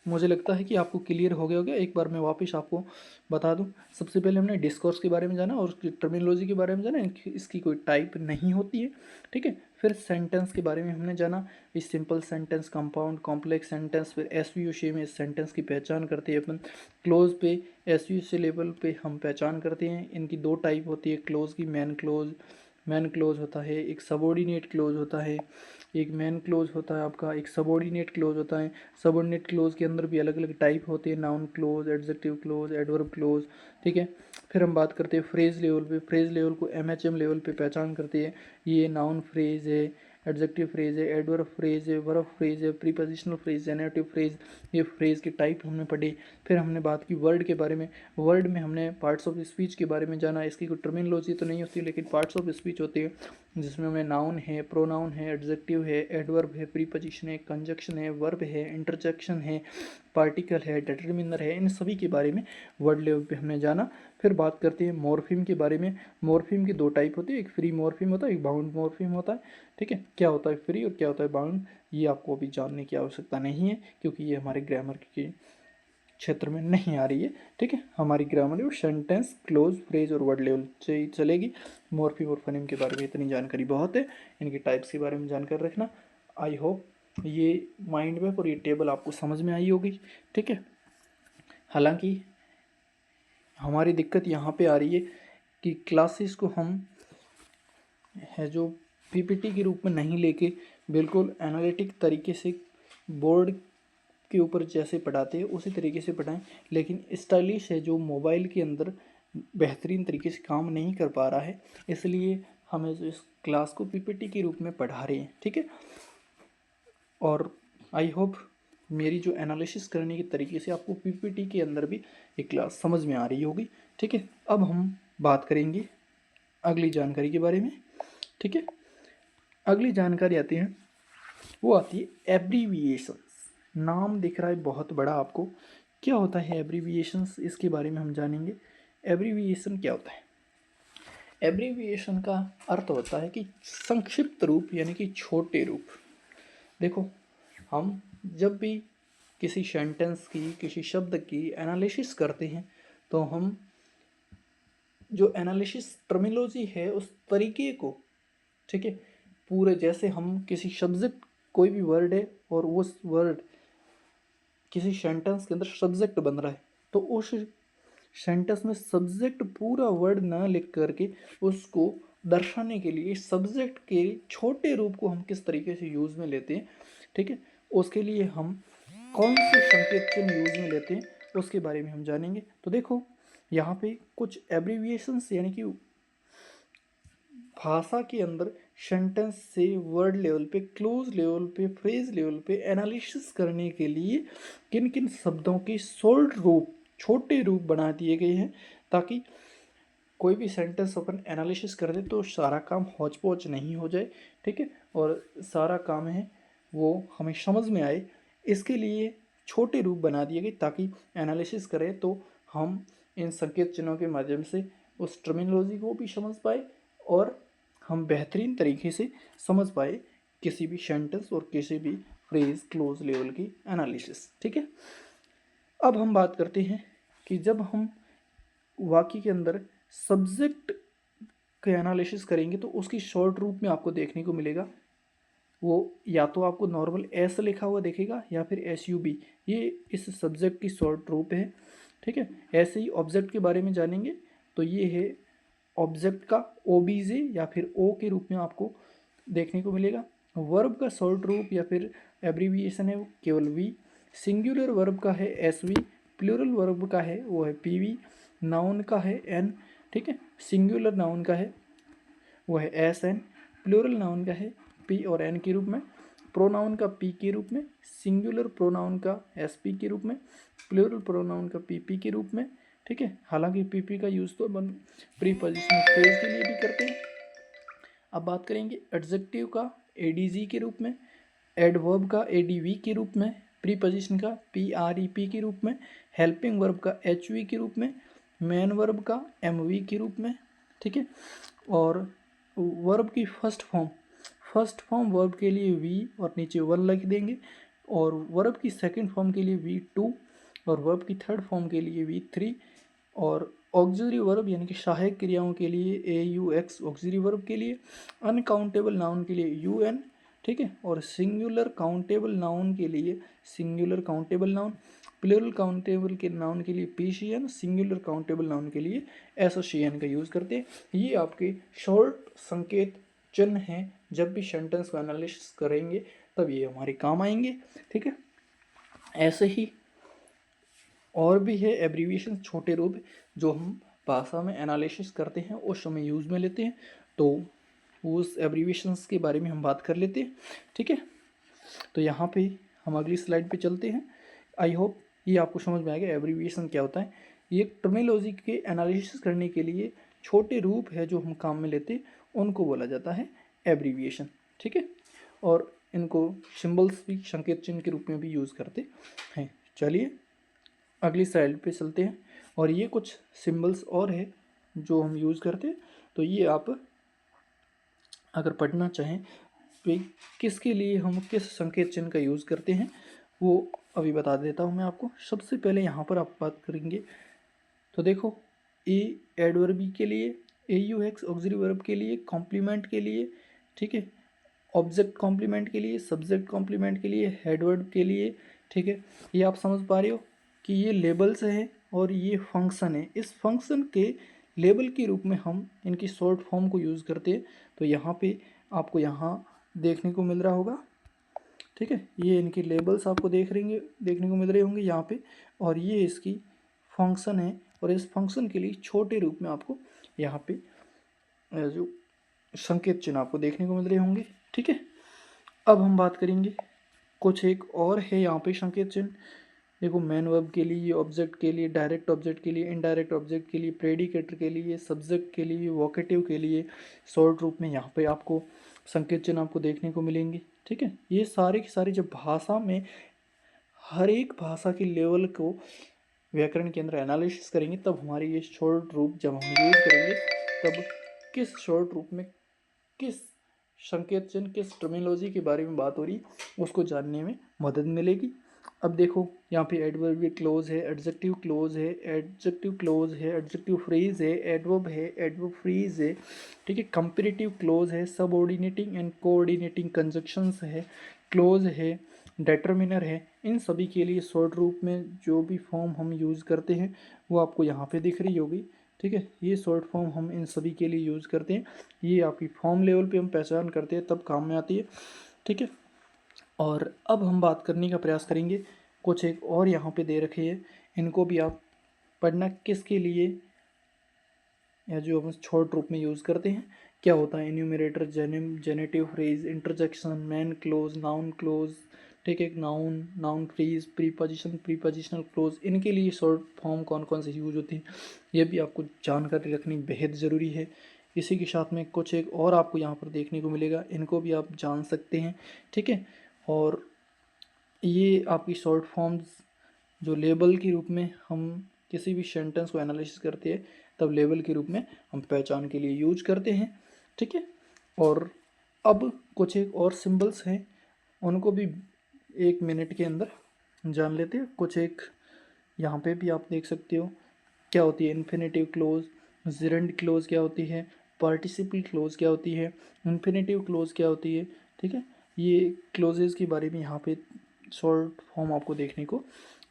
मुझे लगता है कि आपको क्लियर हो गया होगा। एक बार मैं वापस आपको बता दूं, सबसे पहले हमने डिस्कोर्स के बारे में जाना और उसकी टर्मिनोलॉजी के बारे में जाना, इसकी कोई टाइप नहीं होती है, ठीक है। फिर सेंटेंस के बारे में हमने जाना, इस simple sentence, compound, complex sentence, फिर एसवीओ से में सेंटेंस की पहचान करते हैं अपन। क्लोज पे, एसवीओ से लेवल पे हम पहचान करते हैं। इनकी दो टाइप होती है क्लोज की, मैन क्लोज, मैन क्लोज होता है, एक सबॉर्डिनेट क्लोज होता है, एक मैन क्लोज होता है आपका, एक सबॉर्डिनेट क्लोज होता है। सबॉर्डिनेट क्लोज के अंदर भी अलग अलग टाइप होते हैं, noun close, adjective close, adverb close, ठीक है। फिर हम बात करते हैं फ्रेज लेवल पे। फ्रेज लेवल को एमएचएम लेवल पे पहचान करते हैं, ये नाउन फ्रेज है, एडजेक्टिव फ्रेज है, एडवर्ब फ्रेज है, वर्ब फ्रेज है, प्रीपोजिशनल फ्रेज, जेनेटिव फ्रेज, ये फ्रेज की टाइप हमने पढ़ी। फिर हमने बात की वर्ड के बारे में। वर्ड में हमने पार्ट्स ऑफ स्पीच के बारे में जाना, इसकी कोई टर्मिनोलॉजी तो नहीं होती लेकिन पार्ट्स ऑफ स्पीच होती है, जिसमें हमें नाउन है, प्रोनाउन है, एडजेक्टिव है, एडवर्ब है, प्रीपोजिशन है, कंजक्शन है, वर्ब है, इंटरजेक्शन है, पार्टिकल है, डिटरमिनर है, इन सभी के बारे में वर्ड लेवल पे हमने जाना। फिर बात करते हैं मॉर्फीम के बारे में। मॉर्फीम की दो टाइप होती है, एक फ्री मॉर्फीम होता है, एक बाउंड मॉर्फीम होता है, ठीक है। क्या होता है फ्री और क्या होता है बाउंड, ये आपको अभी जानने की आवश्यकता नहीं है क्योंकि ये हमारे ग्रामर के क्षेत्र में नहीं आ रही है, ठीक है। हमारी ग्रामर और सेंटेंस, क्लोज, फ्रेज और वर्ड लेवल से ही चलेगी। मॉर्फीम और फनीम के बारे में इतनी जानकारी बहुत है, इनकी टाइप्स के बारे में जानकर रखना। आई होप ये माइंड मैप और ये टेबल आपको समझ में आई होगी, ठीक है। हालांकि हमारी दिक्कत यहाँ पे आ रही है कि क्लासेस को हम है जो पीपीटी के रूप में नहीं लेके बिल्कुल एनालिटिक तरीके से बोर्ड के ऊपर जैसे पढ़ाते हैं उसी तरीके से पढ़ाएं, लेकिन स्टाइलिश है जो मोबाइल के अंदर बेहतरीन तरीके से काम नहीं कर पा रहा है, इसलिए हमें जो इस क्लास को पीपीटी के रूप में पढ़ा रहे हैं, ठीक है। और आई होप मेरी जो एनालिसिस करने के तरीके से आपको पीपीटी के अंदर भी एक क्लास समझ में आ रही होगी, ठीक है। अब हम बात करेंगे अगली जानकारी के बारे में, ठीक है। अगली जानकारी आती है, वो आती है एब्रीविएशंस। नाम दिख रहा है बहुत बड़ा आपको, क्या होता है एब्रीविएशंस, इसके बारे में हम जानेंगे। एब्रीविएशन क्या होता है? एब्रीविएशन का अर्थ होता है कि संक्षिप्त रूप यानी कि छोटे रूप। देखो, हम जब भी किसी सेंटेंस की, किसी शब्द की एनालिसिस करते हैं तो हम जो एनालिसिस टर्मिनोलॉजी है उस तरीके को, ठीक है, पूरे जैसे हम किसी सब्जेक्ट, कोई भी वर्ड है और उस वर्ड किसी सेंटेंस के अंदर सब्जेक्ट बन रहा है तो उस सेंटेंस में सब्जेक्ट पूरा वर्ड ना लिख करके उसको दर्शाने के लिए सब्जेक्ट के छोटे रूप को हम किस तरीके से यूज़ में लेते हैं, ठीक है, उसके लिए हम कौन से संकेत चिन्ह यूज़ में लेते हैं उसके बारे में हम जानेंगे। तो देखो यहाँ पे कुछ एब्रीविएशंस यानी कि भाषा के अंदर सेंटेंस से वर्ड लेवल पे, क्लोज लेवल पे, फ्रेज लेवल पे एनालिसिस करने के लिए किन किन शब्दों के शॉर्ट रूप, छोटे रूप बना दिए गए हैं ताकि कोई भी सेंटेंस अपन एनालिसिस कर दे तो सारा काम हौच पौच नहीं हो जाए, ठीक है, और सारा काम है वो हमें समझ में आए, इसके लिए छोटे रूप बना दिए गए ताकि एनालिसिस करें तो हम इन संकेत चिन्हों के माध्यम से उस टर्मिनोलॉजी को भी समझ पाए और हम बेहतरीन तरीके से समझ पाए किसी भी सेंटेंस और किसी भी फ्रेज क्लोज लेवल की एनालिसिस, ठीक है। अब हम बात करते हैं कि जब हम वाक्य के अंदर सब्जेक्ट के एनालिसिस करेंगे तो उसकी शॉर्ट रूप में आपको देखने को मिलेगा, वो या तो आपको नॉर्मल एस लिखा हुआ दिखेगा या फिर एस यू बी, ये इस सब्जेक्ट की शॉर्ट रूप है, ठीक है। ऐसे ही ऑब्जेक्ट के बारे में जानेंगे तो ये है ऑब्जेक्ट का ओबीजे या फिर ओ के रूप में आपको देखने को मिलेगा। वर्ब का शॉर्ट रूप या फिर एब्रीविएशन है वो केवल वी। सिंगुलर वर्ब का है एस वी, प्लूरल वर्ब का है वो है पी वी, नाउन का है एन, ठीक है। सिंगुलर नाउन का है वो है एस एन, प्लूरल नाउन का है पी और एन के रूप में, प्रोनाउन का पी के रूप में, सिंगुलर प्रोनाउन का एस पी के रूप में, प्लूरल प्रोनाउन का पी पी के रूप में, ठीक है। हालांकि पी पी का यूज़ तो अपन प्रीपोजिशनल फ्रेज के लिए भी करते हैं। अब बात करेंगे एडजेक्टिव का एडीजी के रूप में, एडवर्ब का एडीवी के रूप में, प्रीपोजिशन का पीआरईपी के रूप में, हेल्पिंग वर्ब का एचवी के रूप में, मेन वर्ब का एमवी के रूप में, ठीक है। और वर्ब की फर्स्ट फॉर्म वर्ब के लिए वी और नीचे वन लिख देंगे, और वर्ब की सेकंड फॉर्म के लिए वी टू, और वर्ब की थर्ड फॉर्म के लिए वी थ्री, और ऑक्सिलरी वर्ब यानी कि सहायक क्रियाओं के लिए ए यू एक्स ऑक्सिलरी वर्ब के लिए, अनकाउंटेबल नाउन के लिए यू एन, ठीक है, और सिंगुलर काउंटेबल नाउन के लिए singular countable noun, plural countable के नाउन के लिए P C N, singular countable noun के लिए एस सी एन का यूज़ करते हैं। ये आपके शॉर्ट संकेत चिन्ह हैं, जब भी सेंटेंस को एनालिसिस करेंगे तब ये हमारे काम आएंगे, ठीक है। ऐसे ही और भी है एब्रीविएशन, छोटे रूप जो हम भाषा में एनालिसिस करते हैं उस समय यूज़ में लेते हैं, तो उस एब्रीविएशंस के बारे में हम बात कर लेते हैं, ठीक है। तो यहाँ पे हम अगली स्लाइड पे चलते हैं। आई होप ये आपको समझ में आएगा एब्रीविएशन क्या होता है। ये टर्मिनोलॉजी के एनालिसिस करने के लिए छोटे रूप है जो हम काम में लेते हैं, उनको बोला जाता है एब्रीविएशन, ठीक है। और इनको सिंबल्स भी संकेत चिन्ह के रूप में भी यूज़ करते हैं। चलिए अगली स्लाइड पे चलते हैं, और ये कुछ सिंबल्स और है जो हम यूज़ करते हैं, तो ये आप अगर पढ़ना चाहें तो किसके लिए हम किस संकेत चिन्ह का यूज़ करते हैं वो अभी बता देता हूँ मैं आपको। सबसे पहले यहाँ पर आप बात करेंगे तो देखो ए एडवर्बी के लिए, ए यू एक्स ऑक्सिलरी वर्ब के लिए, कॉम्प्लीमेंट के लिए, ठीक है, ऑब्जेक्ट कॉम्प्लीमेंट के लिए, सब्जेक्ट कॉम्प्लीमेंट के लिए, हेडवर्ड के लिए, ठीक है। ये आप समझ पा रहे हो कि ये लेबल्स हैं और ये फंक्शन है। इस फंक्शन के लेबल के रूप में हम इनकी शॉर्ट फॉर्म को यूज़ करते हैं। तो यहाँ पे आपको यहाँ देखने को मिल रहा होगा, ठीक है, ये इनके लेबल्स आपको देखने को मिल रहे होंगे यहाँ पे, और ये इसकी फंक्शन है, और इस फंक्शन के लिए छोटे रूप में आपको यहाँ पे जो संकेत चिन्ह आपको देखने को मिल रहे होंगे, ठीक है। अब हम बात करेंगे कुछ एक और है यहाँ पे संकेत चिन्ह। देखो मैन वर्ब के लिए, ऑब्जेक्ट के लिए, डायरेक्ट ऑब्जेक्ट के लिए, इनडायरेक्ट ऑब्जेक्ट के लिए, प्रेडिकेटर के लिए, सब्जेक्ट के लिए, वोकेटिव के लिए शॉर्ट रूप में यहाँ पे आपको संकेत चिन्ह आपको देखने को मिलेंगे, ठीक है। ये सारे के सारे जब भाषा में हर एक भाषा के लेवल को व्याकरण के अंदर एनालिसिस करेंगे तब हमारे ये शॉर्ट रूप जब हम यूज़ करेंगे तब किस शॉर्ट रूप में किस संकेत चिन्ह किस टर्मिनोलॉजी के बारे में बात हो रही उसको जानने में मदद मिलेगी। अब देखो यहाँ पे एडवर्बियल क्लोज है, एडजेक्टिव क्लोज है, एडजेक्टिव क्लोज है, एडजेक्टिव फ्रेज है, एडवर्ब है, एडवर्ब फ्रेज है, ठीक है, कंपेरेटिव क्लोज है, सबऑर्डिनेटिंग एंड कोऑर्डिनेटिंग कंजक्शंस है, क्लोज है, डेटर्मिनर है। इन सभी के लिए शॉर्ट रूप में जो भी फॉर्म हम यूज़ करते हैं वो आपको यहाँ पे दिख रही होगी, ठीक है। ये शॉर्ट फॉर्म हम इन सभी के लिए यूज़ करते हैं, ये आपकी फॉर्म लेवल पे हम पहचान करते हैं तब काम में आती है, ठीक है। और अब हम बात करने का प्रयास करेंगे, कुछ एक और यहाँ पे दे रखे हैं, इनको भी आप पढ़ना किसके लिए या जो हम शॉर्ट रूप में यूज़ करते हैं क्या होता है। Enumerator, generative phrase, interjection, man close, noun close, ठीक है। Noun, noun phrase, preposition, prepositional close, इनके लिए शॉर्ट फॉर्म कौन कौन से यूज होती है ये भी आपको जानकारी रखनी बेहद ज़रूरी है। इसी के साथ में कुछ एक और आपको यहाँ पर देखने को मिलेगा, इनको भी आप जान सकते हैं, ठीक है। और ये आपकी शॉर्ट फॉर्म्स जो लेबल के रूप में हम किसी भी सेंटेंस को एनालिसिस करते हैं तब लेबल के रूप में हम पहचान के लिए यूज करते हैं, ठीक है। और अब कुछ एक और सिंबल्स हैं, उनको भी 1 मिनट के अंदर जान लेते हैं। कुछ एक यहाँ पे भी आप देख सकते हो क्या होती है इन्फिनेटिव क्लोज, जिरेंड क्लोज क्या होती है, पार्टिसिपल क्लोज क्या होती है, इन्फिनेटिव क्लोज क्या होती है, ठीक है। ये क्लोजेस के बारे में यहाँ पे शॉर्ट फॉर्म आपको देखने को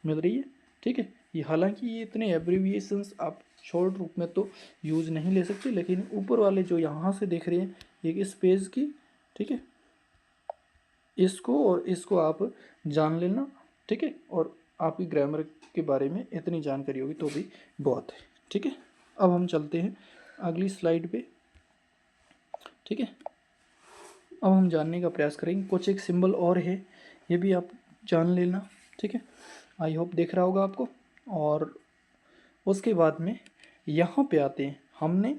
मिल रही है, ठीक है। ये हालांकि ये इतने एब्रीविएशंस आप शॉर्ट रूप में तो यूज़ नहीं ले सकते, लेकिन ऊपर वाले जो यहाँ से देख रहे हैं एक इस पेज की, ठीक है, इसको और इसको आप जान लेना, ठीक है। और आपकी ग्रामर के बारे में इतनी जानकारी होगी तो भी बहुत है, ठीक है। अब हम चलते हैं अगली स्लाइड पे, ठीक है। अब हम जानने का प्रयास करेंगे, कुछ एक सिंबल और है ये भी आप जान लेना, ठीक है। आई होप दिख रहा होगा आपको। और उसके बाद में यहाँ पे आते हैं, हमने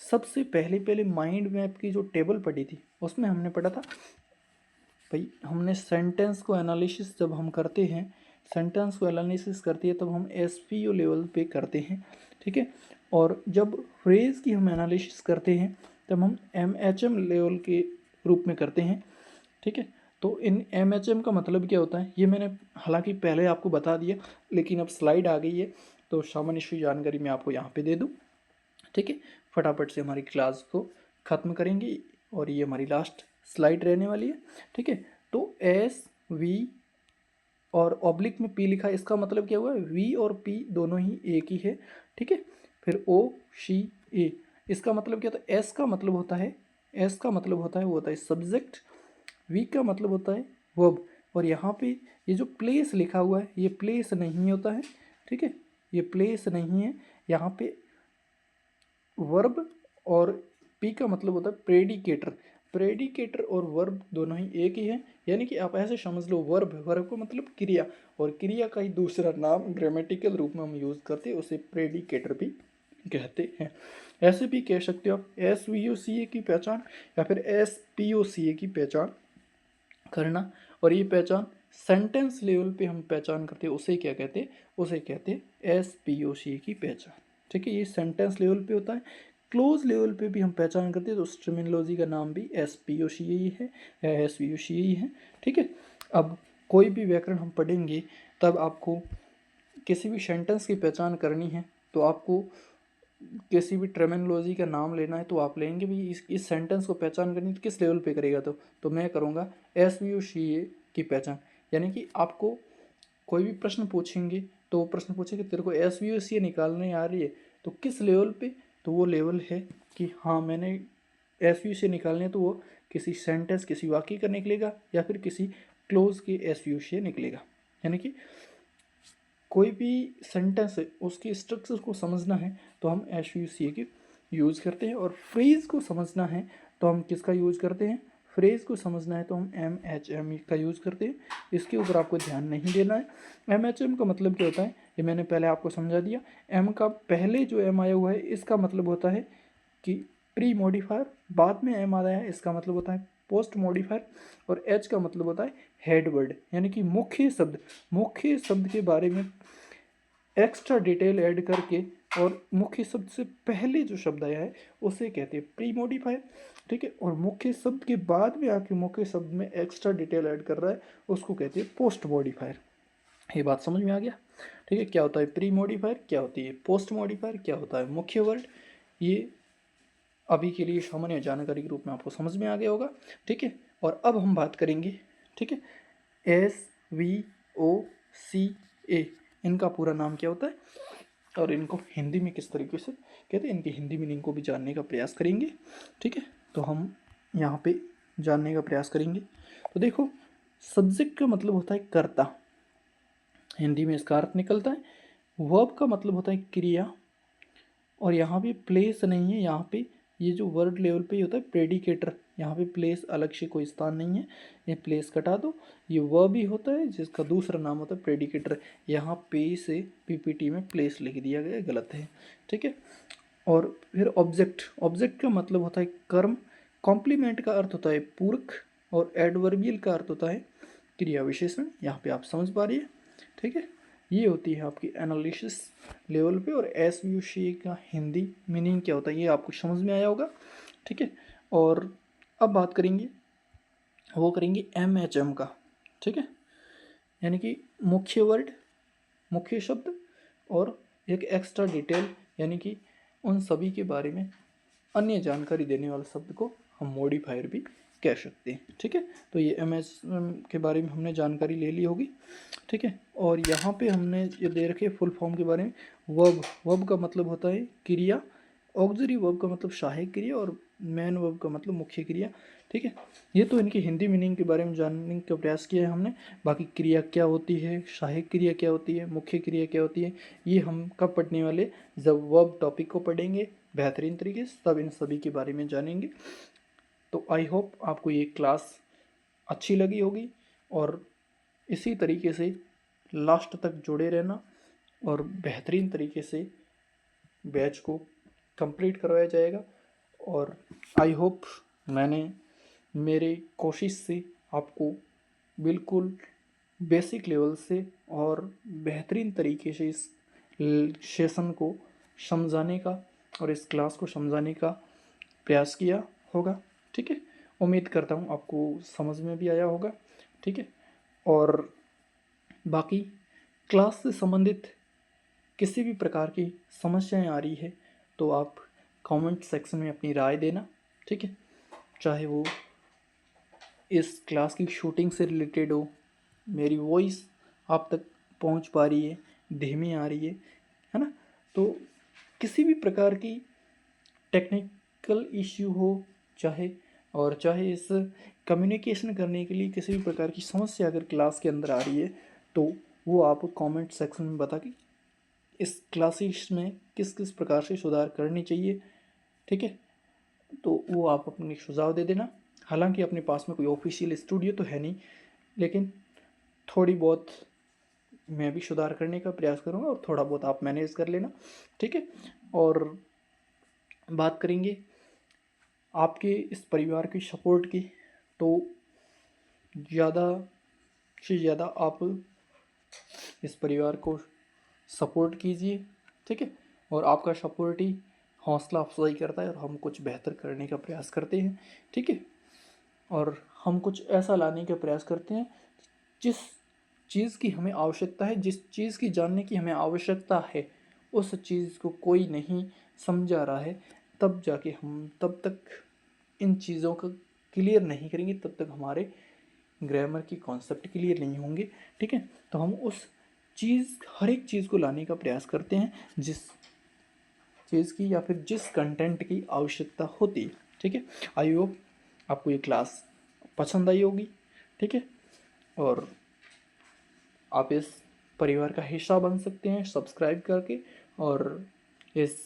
सबसे पहले माइंड मैप की जो टेबल पढ़ी थी उसमें हमने पढ़ा था भाई, हमने सेंटेंस को एनालिसिस जब हम करते हैं, सेंटेंस को एनालिसिस करते हैं तब हम एसपीओ लेवल पे करते हैं, ठीक है। और जब फ्रेज की हम एनालिसिस करते हैं तब हम एमएचएम लेवल के रूप में करते हैं, ठीक है। तो इन एमएचएम का मतलब क्या होता है ये मैंने हालांकि पहले आपको बता दिया, लेकिन अब स्लाइड आ गई है तो सामान्य सी जानकारी मैं आपको यहाँ पे दे दूँ, ठीक है। फटाफट से हमारी क्लास को ख़त्म करेंगे और ये हमारी लास्ट स्लाइड रहने वाली है, ठीक है। तो एस वी और ऑब्लिक में पी लिखा है, इसका मतलब क्या हुआ, वी और पी दोनों ही एक ही है, ठीक है। फिर ओ शी ए, इसका मतलब क्या होता है, एस का मतलब होता है, एस का मतलब होता है वो होता है सब्जेक्ट, वी का मतलब होता है वर्ब। और यहाँ पे ये जो प्लेस लिखा हुआ है ये प्लेस नहीं होता है, ठीक है, ये प्लेस नहीं है। यहाँ पे वर्ब और पी का मतलब होता है प्रेडिकेटर, प्रेडिकेटर और वर्ब दोनों ही एक ही है। यानी कि आप ऐसे समझ लो, वर्ब, वर्ब को मतलब क्रिया, और क्रिया का ही दूसरा नाम ग्रामेटिकल रूप में हम यूज़ करते हैं उसे प्रेडिकेटर भी कहते हैं। ऐसे भी कह सकते हो आप एस वी ओ सी ए की पहचान या फिर एस पी ओ सी ए की पहचान करना। और ये पहचान सेंटेंस लेवल पे हम पहचान करते हैं उसे क्या कहते हैं, उसे कहते हैं एस पी ओ सी ए की पहचान, ठीक है। ये सेंटेंस लेवल पे होता है। क्लोज लेवल पे भी हम पहचान करते हैं तो उस टर्मिनोलॉजी का नाम भी एस पी ओ सी ही है या एस पी ओ सी ही है, ठीक है। अब कोई भी व्याकरण हम पढ़ेंगे तब आपको किसी भी सेंटेंस की पहचान करनी है तो आपको किसी भी टर्मिनोलॉजी का नाम लेना है तो आप लेंगे भी इस सेंटेंस को पहचान करनी तो किस लेवल पे करेगा, तो मैं करूँगा एस वी ओ सी ए की पहचान। यानी कि आपको कोई भी प्रश्न पूछेंगे तो वो प्रश्न पूछेंगे तेरे को एस वी ओ सी ए निकालने आ रही है तो किस लेवल पे, तो वो लेवल है कि हाँ मैंने एस वी ओ सी ए निकालने, तो वो किसी सेंटेंस, किसी वाक्य का निकलेगा या फिर किसी क्लोज के एस वी ओ सी ए निकलेगा। यानी कि कोई भी सेंटेंस है उसकी स्ट्रक्चर को समझना है तो हम एस यू सी ए की यूज़ करते हैं। और फ्रेज को समझना है तो हम किसका यूज़ करते हैं, फ्रेज को समझना है तो हम एम एच एम का यूज़ करते हैं। इसके ऊपर आपको ध्यान नहीं देना है। एम एच एम का मतलब क्या होता है ये मैंने पहले आपको समझा दिया। एम का पहले जो एम आया हुआ है इसका मतलब होता है कि प्री मॉडिफायर, बाद में एम आया है इसका मतलब होता है पोस्ट मॉडिफायर। और एच का मतलब होता है हेड वर्ड, यानी कि मुख्य शब्द, मुख्य शब्द के बारे में एक्स्ट्रा डिटेल ऐड करके और मुख्य शब्द से पहले जो शब्द आया है उसे कहते हैं प्री मॉडिफायर, ठीक है। और मुख्य शब्द के बाद में आके मुख्य शब्द में एक्स्ट्रा डिटेल ऐड कर रहा है उसको कहते हैं पोस्ट मॉडिफायर। ये बात समझ में आ गया, ठीक है। क्या होता है प्री मॉडिफायर, क्या होती है पोस्ट मॉडिफायर, क्या होता है मुख्य वर्ड, ये अभी के लिए सामान्य जानकारी के रूप में आपको समझ में आ गया होगा, ठीक है। और अब हम बात करेंगे, ठीक है, एस वी ओ सी ए, इनका पूरा नाम क्या होता है और इनको हिंदी में किस तरीके से कहते हैं, इनकी हिंदी मीनिंग को भी जानने का प्रयास करेंगे, ठीक है। तो हम यहाँ पे जानने का प्रयास करेंगे। तो देखो, सब्जेक्ट का मतलब होता है कर्ता, हिंदी में इसका अर्थ निकलता है। वर्ब का मतलब होता है क्रिया, और यहाँ पे प्लेस नहीं है, यहाँ पे ये जो वर्ड लेवल पे ही होता है प्रेडिकेटर, यहाँ पे प्लेस अलग से कोई स्थान नहीं है, ये प्लेस कटा दो। ये वर्ब ही होता है जिसका दूसरा नाम होता है प्रेडिकेटर। यहाँ पे से पीपीटी में प्लेस लिख दिया गया, गलत है, ठीक है। और फिर ऑब्जेक्ट, ऑब्जेक्ट का मतलब होता है कर्म, कॉम्प्लीमेंट का अर्थ होता है पूरक, और एडवर्बियल का अर्थ होता है क्रिया विशेषण। यहाँ पे आप समझ पा रही है, ठीक है। ये होती है आपकी एनालिसिस लेवल पे। और एस यू सी का हिंदी मीनिंग क्या होता है ये आपको समझ में आया होगा, ठीक है। और अब बात करेंगे, वो करेंगे MHM का, ठीक है, यानी कि मुख्य वर्ड, मुख्य शब्द, और एक एक्स्ट्रा डिटेल, यानी कि उन सभी के बारे में अन्य जानकारी देने वाले शब्द को हम मॉडिफायर भी कह सकते हैं, ठीक है। तो ये MHM के बारे में हमने जानकारी ले ली होगी, ठीक है। और यहाँ पे हमने ये दे रखे फुल फॉर्म के बारे में। वर्ब, वर्ब का मतलब होता है क्रिया, ऑक्सिलरी वर्ब का मतलब सहायक क्रिया, और मेन वर्ब का मतलब मुख्य क्रिया, ठीक है। ये तो इनकी हिंदी मीनिंग के बारे में जानने का प्रयास किया है हमने। बाकी क्रिया क्या होती है, सहायक क्रिया क्या होती है, मुख्य क्रिया क्या होती है, ये हम कब पढ़ने वाले, जब वर्ब टॉपिक को पढ़ेंगे बेहतरीन तरीके से, तब इन सभी के बारे में जानेंगे। तो आई होप आपको ये क्लास अच्छी लगी होगी, और इसी तरीके से लास्ट तक जुड़े रहना, और बेहतरीन तरीके से बैच को कंप्लीट करवाया जाएगा। और आई होप मैंने मेरे कोशिश से आपको बिल्कुल बेसिक लेवल से और बेहतरीन तरीके से इस सेशन को समझाने का और इस क्लास को समझाने का प्रयास किया होगा, ठीक है। उम्मीद करता हूँ आपको समझ में भी आया होगा, ठीक है। और बाकी क्लास से संबंधित किसी भी प्रकार की समस्याएं आ रही है तो आप कमेंट सेक्शन में अपनी राय देना, ठीक है। चाहे वो इस क्लास की शूटिंग से रिलेटेड हो, मेरी वॉइस आप तक पहुंच पा रही है, धीमी आ रही है ना, तो किसी भी प्रकार की टेक्निकल इश्यू हो, चाहे इस कम्युनिकेशन करने के लिए किसी भी प्रकार की समस्या अगर क्लास के अंदर आ रही है तो वो आप कमेंट सेक्शन में बता के इस क्लासेस में किस किस प्रकार से सुधार करनी चाहिए, ठीक है। तो वो आप अपने सुझाव दे देना। हालांकि अपने पास में कोई ऑफिशियल स्टूडियो तो है नहीं, लेकिन थोड़ी बहुत मैं भी सुधार करने का प्रयास करूँगा, और थोड़ा बहुत आप मैनेज कर लेना, ठीक है। और बात करेंगे आपके इस परिवार की सपोर्ट की, तो ज़्यादा से ज़्यादा आप इस परिवार को सपोर्ट कीजिए, ठीक है। और आपका सपोर्ट ही हौसला अफजाई करता है, और हम कुछ बेहतर करने का प्रयास करते हैं, ठीक है। और हम कुछ ऐसा लाने का प्रयास करते हैं जिस चीज़ की हमें आवश्यकता है, जिस चीज़ की जानने की हमें आवश्यकता है, उस चीज़ को कोई नहीं समझा रहा है, तब जाके हम तब तक इन चीज़ों का क्लियर नहीं करेंगे, तब तक हमारे ग्रामर की कॉन्सेप्ट क्लियर नहीं होंगे, ठीक है। तो हम उस चीज़, हर एक चीज़ को लाने का प्रयास करते हैं जिस चीज़ की या फिर जिस कंटेंट की आवश्यकता होती है, ठीक है। आई होप आपको ये क्लास पसंद आई होगी, ठीक है। और आप इस परिवार का हिस्सा बन सकते हैं सब्सक्राइब करके, और इस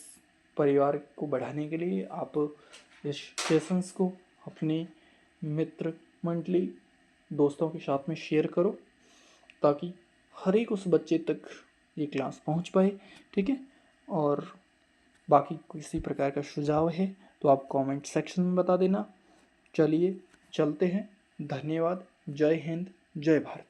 परिवार को बढ़ाने के लिए आप इस सेशंस को अपने मित्र मंडली दोस्तों के साथ में शेयर करो, ताकि हर एक उस बच्चे तक ये क्लास पहुंच पाए, ठीक है। और बाकी किसी प्रकार का सुझाव है तो आप कमेंट सेक्शन में बता देना। चलिए चलते हैं, धन्यवाद, जय हिंद, जय भारत।